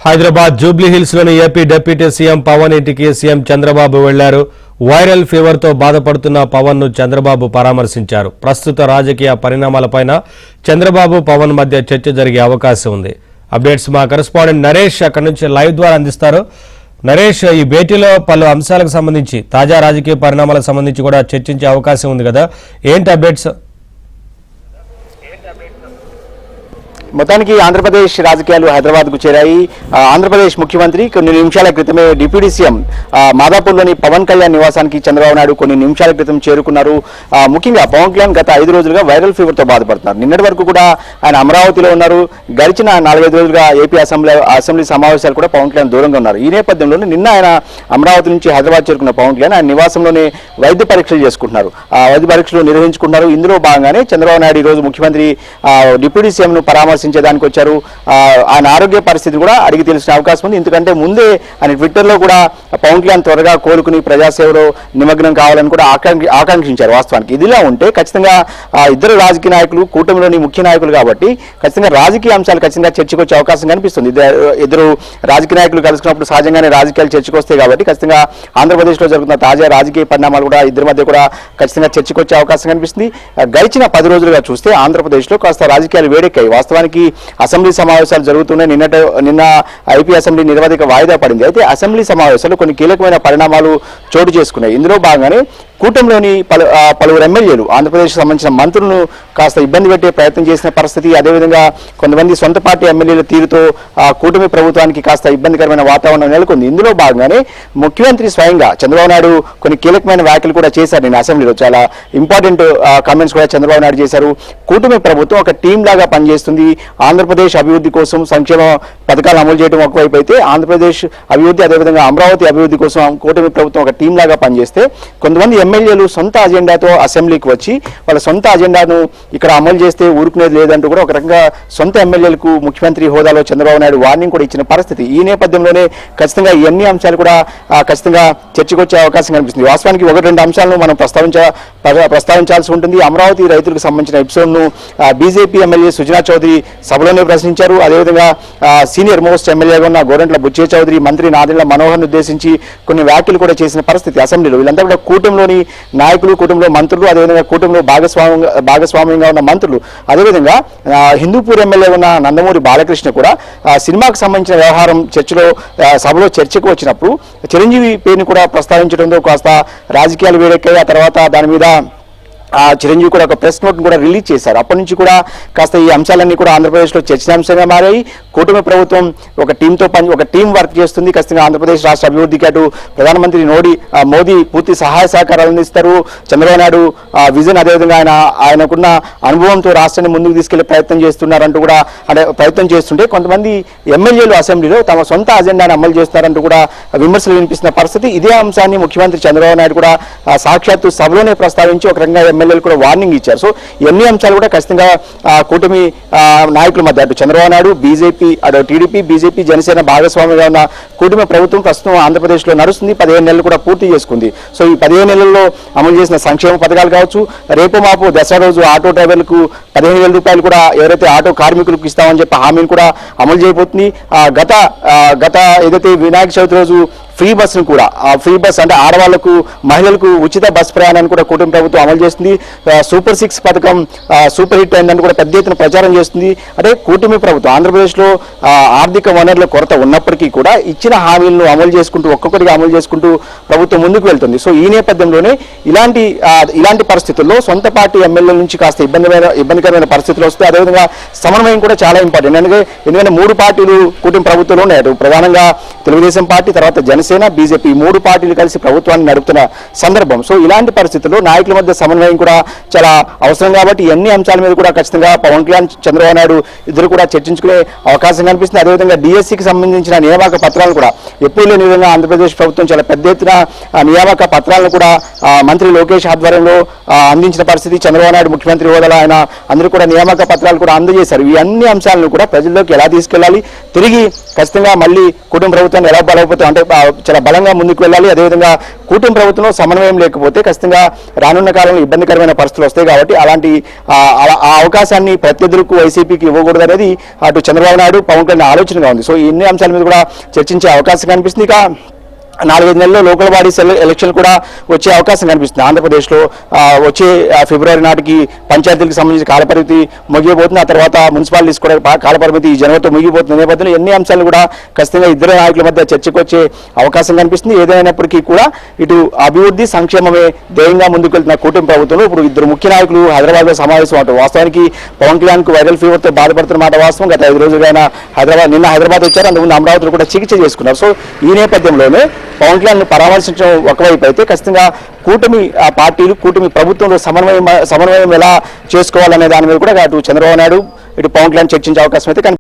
Hyderabad Jubilee hills లోని AP deputy CM Pawan ఇంటికి CM Chandrababu వెళ్లారు. వైరల్ ఫీవర్ తో బాధపడుతున్న పవన్ ను చంద్రబాబు పరామర్శించారు. ప్రస్తుత రాజకీయ పరిణామాలపైన చంద్రబాబు పవన్ మధ్య చర్చ జరిగే అవకాశం ఉంది. అప్డేట్స్ మా కరెస్పాండెంట్ నరేష్ అక్కడి నుంచి లైవ్ ద్వారా అందిస్తారు. నరేష్, ఈ భేటీలో పలు అంశాలకు సంబంధించి తాజా రాజకీయ పరిణామాలకు సంబంధించి కూడా చర్చించే అవకాశం ఉంది కదా, ఏంటి అప్డేట్స్? మొత్తానికి ఆంధ్రప్రదేశ్ రాజకీయాలు హైదరాబాద్కు చేరాయి. ఆంధ్రప్రదేశ్ ముఖ్యమంత్రి కొన్ని నిమిషాల క్రితమే డిప్యూటీ సీఎం మాదాపూర్లోని పవన్ కళ్యాణ్ నివాసానికి చంద్రబాబు నాయుడు కొన్ని నిమిషాల క్రితం చేరుకున్నారు. ముఖ్యంగా పవన్ కళ్యాణ్ గత 5 రోజులుగా వైరల్ ఫీవర్తో బాధపడుతున్నారు. నిన్నటి వరకు కూడా ఆయన అమరావతిలో ఉన్నారు. గడిచిన 4-5 రోజులుగా ఏపీ అసెంబ్లీ సమావేశాలు కూడా పవన్ కళ్యాణ్ దూరంగా ఉన్నారు. ఈ నేపథ్యంలోనే నిన్న ఆయన అమరావతి నుంచి హైదరాబాద్ చేరుకున్న పవన్ కళ్యాణ్ ఆయన నివాసంలోనే వైద్య పరీక్షలు చేసుకుంటున్నారు. వైద్య పరీక్షలు నిర్వహించుకుంటున్నారు. ఇందులో భాగంగానే చంద్రబాబు నాయుడు ఈ రోజు ముఖ్యమంత్రి డిప్యూటీ సీఎంను పరామర్శించేదానికి వచ్చారు. ఆయన ఆరోగ్య పరిస్థితి కూడా అడిగి తెలిసిన అవకాశం ఉంది. ఎందుకంటే ముందే ఆయన ట్విట్టర్లో కూడా పవన్ కళ్యాణ్ త్వరగా కోలుకుని ప్రజాసేవలో నిమగ్నం కావాలని కూడా ఆకాంక్షించారు. వాస్తవానికి ఇదిలా ఉంటే ఖచ్చితంగా ఇద్దరు రాజకీయ నాయకులు కూటమిలోని ముఖ్య నాయకులు కాబట్టి ఖచ్చితంగా రాజకీయ అంశాలు ఖచ్చితంగా చర్చకు వచ్చే అవకాశం కనిపిస్తుంది. ఇద్దరు రాజకీయ నాయకులు కలుసుకున్నప్పుడు సహజంగానే రాజకీయాలు చర్చకు వస్తాయి కాబట్టి ఖచ్చితంగా ఆంధ్రప్రదేశ్లో జరుగుతున్న తాజా రాజకీయ పరిణామాలు కూడా ఇద్దరి మధ్య కూడా ఖచ్చితంగా చర్చకు వచ్చే అవకాశం కనిపిస్తుంది. గడిచిన 10 రోజులుగా చూస్తే ఆంధ్రప్రదేశ్లో కాస్త రాజకీయాలు వేడెక్కాయి. వాస్తవానికి అసెంబ్లీ సమావేశాలు జరుగుతున్నాయి. నిన్న ఐపీ అసెంబ్లీ నిరవధిక వాయిదా పడింది. అయితే అసెంబ్లీ సమావేశాలు కొన్ని కీలకమైన పరిణామాలు చోటు చేసుకున్నాయి. ఇందులో భాగంగానే కూటమిలోని పలువురు ఎమ్మెల్యేలు ఆంధ్రప్రదేశ్ సంబంధించిన మంత్రులను కాస్త ఇబ్బంది పెట్టే ప్రయత్నం చేసిన పరిస్థితి, అదేవిధంగా కొంతమంది సొంత పార్టీ ఎమ్మెల్యేల తీరుతో కూటమి ప్రభుత్వానికి కాస్త ఇబ్బందికరమైన వాతావరణం నెలకొంది. ఇందులో భాగంగానే ముఖ్యమంత్రి స్వయంగా చంద్రబాబు నాయుడు కొన్ని కీలకమైన వ్యాఖ్యలు కూడా చేశారు. నేను అసెంబ్లీలో చాలా ఇంపార్టెంట్ కామెంట్స్ కూడా చంద్రబాబు నాయుడు చేశారు. కూటమి ప్రభుత్వం ఒక టీం లాగా పనిచేస్తుంది. ఆంధ్రప్రదేశ్ అభివృద్ధి కోసం సంక్షేమ పథకాలు అమలు చేయడం ఒకవైపు అయితే ఆంధ్రప్రదేశ్ అభివృద్ధి అదేవిధంగా అమరావతి అభివృద్ధి కోసం కూటమి ప్రభుత్వం ఒక టీం లాగా పనిచేస్తే కొంతమంది ఎమ్మెల్యేలు సొంత అజెండాతో అసెంబ్లీకి వచ్చి వాళ్ళ సొంత అజెండాను ఇక్కడ అమలు చేస్తే ఊరుకునేది లేదంటూ కూడా ఒక రకంగా సొంత ఎమ్మెల్యేలకు ముఖ్యమంత్రి హోదాలో చంద్రబాబు నాయుడు వార్నింగ్ కూడా ఇచ్చిన పరిస్థితి. ఈ నేపథ్యంలోనే ఖచ్చితంగా ఈ అన్ని అంశాలు కూడా ఖచ్చితంగా చర్చకు వచ్చే అవకాశం కనిపిస్తుంది. వాస్తవానికి 1-2 అంశాలను మనం ప్రస్తావించాల్సి ఉంటుంది. అమరావతి రైతులకు సంబంధించిన ఎపిసోడ్ను బీజేపీ ఎమ్మెల్యే సుజనా చౌదరి సభలోనే ప్రశ్నించారు. అదేవిధంగా సీనియర్ మోస్ట్ ఎమ్మెల్యేగా ఉన్న గోరంట్ల బుచ్చే చౌదరి మంత్రి నాదెండ్ల మనోహర్ను ఉద్దేశించి కొన్ని వ్యాఖ్యలు కూడా చేసిన పరిస్థితి అసెంబ్లీలో. వీళ్ళంతా కూడా కూటమిలోని నాయకులు, కూటమిలో మంత్రులు, అదేవిధంగా కూటమిలో భాగస్వామ్యంగా ఉన్న మంత్రులు, అదేవిధంగా హిందూపూర్ ఎమ్మెల్యే ఉన్న నందమూరి బాలకృష్ణ కూడా సినిమాకు సంబంధించిన వ్యవహారం సభలో చర్చకు వచ్చినప్పుడు చిరంజీవి పేరుని కూడా ప్రస్తావించడంతో కాస్త రాజకీయాలు వేడెక్కాయి. ఆ తర్వాత దాని మీద చిరంజీవి కూడా ఒక ప్రెస్ నోట్ కూడా రిలీజ్ చేశారు. అప్పటి నుంచి కూడా కాస్త ఈ అంశాలన్నీ కూడా ఆంధ్రప్రదేశ్లో చర్చనాంశంగా మారాయి. కూటమి ప్రభుత్వం ఒక టీం వర్క్ చేస్తుంది. ఖచ్చితంగా ఆంధ్రప్రదేశ్ రాష్ట్ర అభివృద్ధికి అటు ప్రధానమంత్రి మోదీ పూర్తి సహాయ సహకారాలు అందిస్తారు. చంద్రబాబు నాయుడు విజన్ అదేవిధంగా ఆయనకున్న అనుభవంతో రాష్ట్రాన్ని ముందుకు తీసుకెళ్లే ప్రయత్నం చేస్తున్నారంటూ కూడా ప్రయత్నం చేస్తుంటే కొంతమంది ఎమ్మెల్యేలు అసెంబ్లీలో తమ సొంత అజెండాను అమలు చేస్తారంటూ కూడా విమర్శలు వినిపిస్తున్న పరిస్థితి. ఇదే అంశాన్ని ముఖ్యమంత్రి చంద్రబాబు నాయుడు కూడా సాక్షాత్తు సభలోనే ప్రస్తావించి ఒక రకంగా ఎమ్మెల్యేలు కూడా వార్నింగ్ ఇచ్చారు. సో ఇవన్నీ అంశాలు కూడా ఖచ్చితంగా కూటమి నాయకుల మధ్య అటు చంద్రబాబు నాయుడు బీజేపీ, అటు టీడీపీ, బీజేపీ, జనసేన భాగస్వామిగా ఉన్న కూటమి ప్రభుత్వం ప్రస్తుతం ఆంధ్రప్రదేశ్లో నడుస్తుంది. 15 నెలలు కూడా పూర్తి చేసుకుంది. సో ఈ 15 నెలల్లో అమలు చేసిన సంక్షేమ పథకాలు కావచ్చు, రేపు మాపు దసరా రోజు ఆటో డ్రైవర్లకు 15,000 రూపాయలు కూడా ఎవరైతే ఆటో కార్మికులకు ఇస్తామని చెప్పి హామీని కూడా అమలు చేయబోతుంది. గత ఏదైతే వినాయక చవితి రోజు ఫ్రీ బస్సును కూడా ఫ్రీ బస్ అంటే ఆడవాళ్లకు మహిళలకు ఉచిత బస్ ప్రయాణాన్ని కూడా కూటమి ప్రభుత్వం అమలు చేస్తుంది. సూపర్ 6 పథకం సూపర్ హిట్ అయిందని కూడా పెద్ద ఎత్తున ప్రచారం చేస్తుంది. అంటే కూటమి ప్రభుత్వం ఆంధ్రప్రదేశ్లో ఆర్థిక వనరుల కొరత ఉన్నప్పటికీ కూడా ఇచ్చిన హామీలను అమలు చేసుకుంటూ ఒక్కొక్కటిగా అమలు చేసుకుంటూ ప్రభుత్వం ముందుకు వెళ్తుంది. సో ఈ నేపథ్యంలోనే ఇలాంటి పరిస్థితుల్లో సొంత పార్టీ ఎమ్మెల్యేల నుంచి కాస్త ఇబ్బందికరమైన పరిస్థితులు వస్తాయి. అదేవిధంగా సమన్వయం కూడా చాలా ఇంపార్టెంట్. ఎందుకంటే 3 పార్టీలు కూటమి ప్రభుత్వంలో ఉన్నాయి. ప్రధానంగా తెలుగుదేశం పార్టీ, తర్వాత జనసేన, బీజేపీ 3 పార్టీలు కలిసి ప్రభుత్వాన్ని నడుపుతున్న సందర్భం. సో ఇలాంటి పరిస్థితుల్లో నాయకుల మధ్య సమన్వయం కూడా చాలా అవసరం కాబట్టి అన్ని అంశాల మీద కూడా ఖచ్చితంగా పవన్ కళ్యాణ్, చంద్రబాబు నాయుడు ఇద్దరు కూడా చర్చించుకునే అవకాశం కనిపిస్తుంది. అదేవిధంగా డిఎస్సికి సంబంధించిన నియామక పత్రాలు కూడా ఎప్పుడు లేని విధంగా ఆంధ్రప్రదేశ్ ప్రభుత్వం చాలా పెద్ద ఎత్తున నియామక పత్రాలను కూడా మంత్రి లోకేష్ ఆధ్వర్యంలో అందించిన పరిస్థితి. చంద్రబాబు నాయుడు ముఖ్యమంత్రి హోదాలో ఆయన అందరూ కూడా నియామక పత్రాలు కూడా అందజేశారు. ఈ అన్ని అంశాలను కూడా ప్రజల్లోకి ఎలా తీసుకెళ్లాలి, తిరిగి ఖచ్చితంగా మళ్ళీ కుటుంబ ప్రభుత్వాన్ని ఎలా బలపడతాం అంటే చాలా బలంగా ముందుకు వెళ్ళాలి. అదేవిధంగా కూటమి ప్రభుత్వంలో సమన్వయం లేకపోతే ఖచ్చితంగా రానున్న కాలంలో ఇబ్బందికరమైన పరిస్థితులు వస్తాయి. కాబట్టి అలాంటి ఆ అవకాశాన్ని ప్రత్యర్థులకు వైసీపీకి ఇవ్వకూడదు అనేది అటు చంద్రబాబు నాయుడు పవన్ కళ్యాణ్ ఆలోచనగా ఉంది. సో ఈ ఇన్ని అంశాల మీద కూడా చర్చించే అవకాశం కనిపిస్తుంది. ఇక 4-5 నెలల్లో లోకల్ బాడీస్ ఎలక్షన్ కూడా వచ్చే అవకాశం కనిపిస్తుంది. ఆంధ్రప్రదేశ్లో వచ్చే ఫిబ్రవరి నాటికి పంచాయతీలకు సంబంధించి కాలపరిమితి ముగియబోతుంది. ఆ తర్వాత మున్సిపాలిటీస్ కూడా కాలపరిమితి ఈ జనవరితో ముగిపోతున్న నేపథ్యంలో ఎన్ని అంశాలు కూడా ఖచ్చితంగా ఇద్దరు నాయకుల మధ్య చర్చకు వచ్చే అవకాశం కనిపిస్తుంది. ఏదైనప్పటికీ కూడా ఇటు అభివృద్ధి సంక్షేమమే ధ్యేయంగా ముందుకు వెళ్తున్న కూటమి ప్రభుత్వంలో ఇప్పుడు ఇద్దరు ముఖ్య నాయకులు హైదరాబాద్లో సమావేశం అవుతారు. వాస్తవానికి పవన్ కళ్యాణ్కు వైరల్ ఫీవర్తో బాధపడుతున్న మాట వాస్తవం. గత 5 రోజులుగా ఆయన నిన్న హైదరాబాద్ వచ్చారు. అంతకుముందు అమరావతిలో కూడా చికిత్స చేసుకున్నారు. సో ఈ నేపథ్యంలోనే పవన్ కళ్యాణ్ పరామర్శించడం ఒకవైపు అయితే ఖచ్చితంగా కూటమి పార్టీలు కూటమి ప్రభుత్వంలో సమన్వయం ఎలా చేసుకోవాలనే దాని మీద కూడా అటు చంద్రబాబు నాయుడు ఇటు పవన్ కళ్యాణ్ చర్చించే అవకాశం అయితే